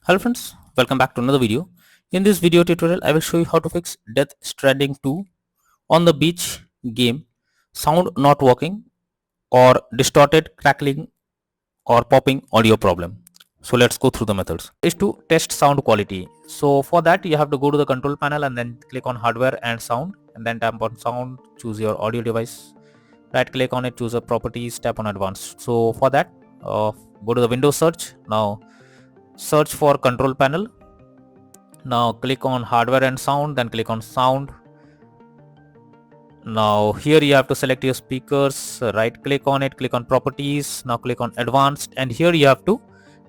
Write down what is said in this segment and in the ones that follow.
Hello friends, welcome back to another video. In this video tutorial, I will show you how to fix Death Stranding 2 on the beach game, sound not working or distorted, crackling or popping audio problem. So let's go through the methods. Is to test sound quality. So for that you have to go to the control panel and then click on hardware and sound and then tap on sound, choose your audio device, right click on it, choose a properties, tap on advanced. So for that go to the Windows search. Now search for control panel. Now click on hardware and sound, then click on sound. Now here you have to select your speakers, right click on it, click on properties, now click on advanced, and here you have to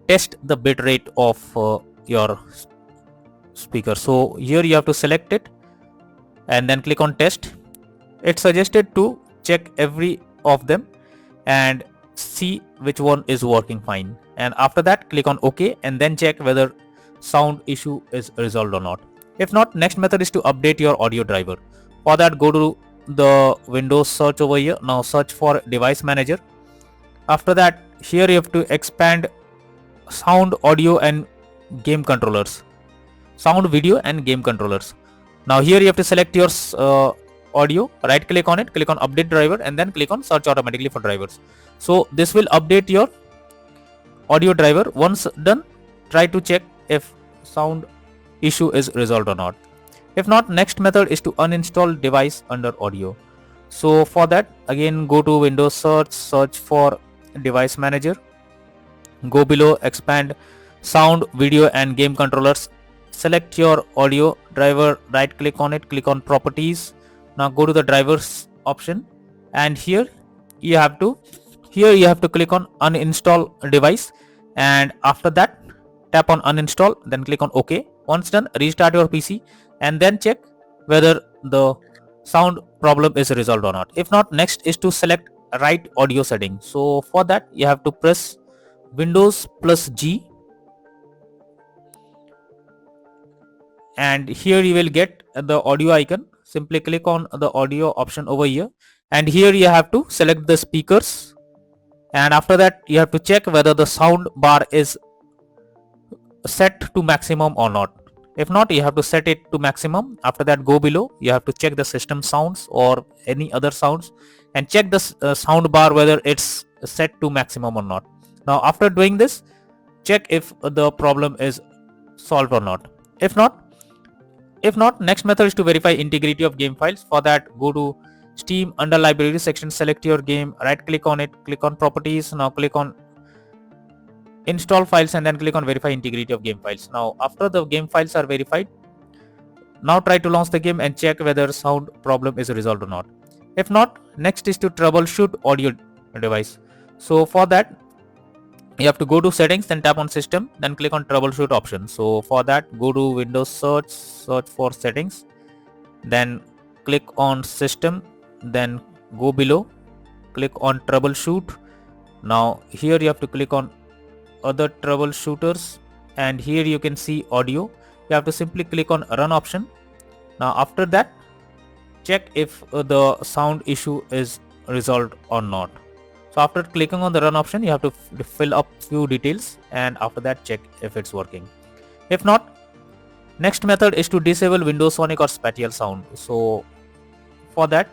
test the bit rate of your speaker. So here you have to select it and then click on test. It's suggested to check every of them and see which one is working fine, and after that click on OK and then check whether sound issue is resolved or not. If not, next method is to update your audio driver. For that, go to the Windows search over here. Now search for device manager. After that, here you have to expand sound, audio and game controllers, sound, video and game controllers. Now here you have to select your audio, right click on it, click on update driver and then click on search automatically for drivers. So this will update your audio driver. Once done, try to check if sound issue is resolved or not. If not, next method is to uninstall device under audio. So for that, again go to Windows search, search for device manager, go below, expand sound, video and game controllers, select your audio driver, right click on it, click on properties. Now go to the drivers option and here you have to click on uninstall device, and after that tap on uninstall, then click on OK. Once done, restart your PC and then check whether the sound problem is resolved or not. If not, next is to select right audio setting. So for that you have to press Windows plus G and here you will get the audio icon. Simply click on the audio option over here and here you have to select the speakers, and after that you have to check whether the sound bar is set to maximum or not. If not, you have to set it to maximum. After that, go below, you have to check the system sounds or any other sounds and check the sound bar whether it's set to maximum or not. Now after doing this, check if the problem is solved or not. If not, next method is to verify integrity of game files. For that, go to Steam, under library section, select your game, right click on it, click on properties. Now click on install files and then click on verify integrity of game files. Now after the game files are verified, now try to launch the game and check whether sound problem is resolved or not. If not, next is to troubleshoot audio device. So for that you have to go to settings, then tap on system, then click on troubleshoot option. So for that, go to Windows search, search for settings, then click on system, then go below, click on troubleshoot. Now here you have to click on other troubleshooters and here you can see audio. You have to simply click on run option. Now after that, check if the sound issue is resolved or not. So after clicking on the run option, you have to fill up few details and after that check if it's working. If not, next method is to disable Windows Sonic or spatial sound. So for that,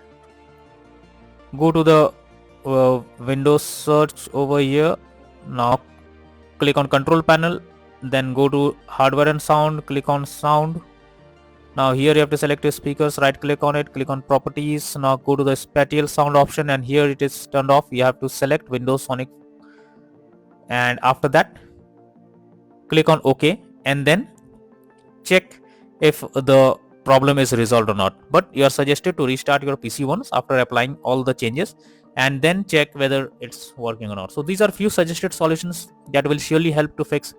go to the Windows search over here. Now click on control panel, then go to hardware and sound, click on sound. Now here you have to select your speakers, right click on it, click on properties. Now go to the spatial sound option and here it is turned off. You have to select Windows Sonic and after that click on OK and then check if the problem is resolved or not. But you are suggested to restart your PC once after applying all the changes and then check whether it's working or not. So these are few suggested solutions that will surely help to fix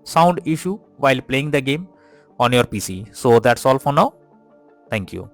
sound issue while playing the game on your PC. So that's all for now. Thank you.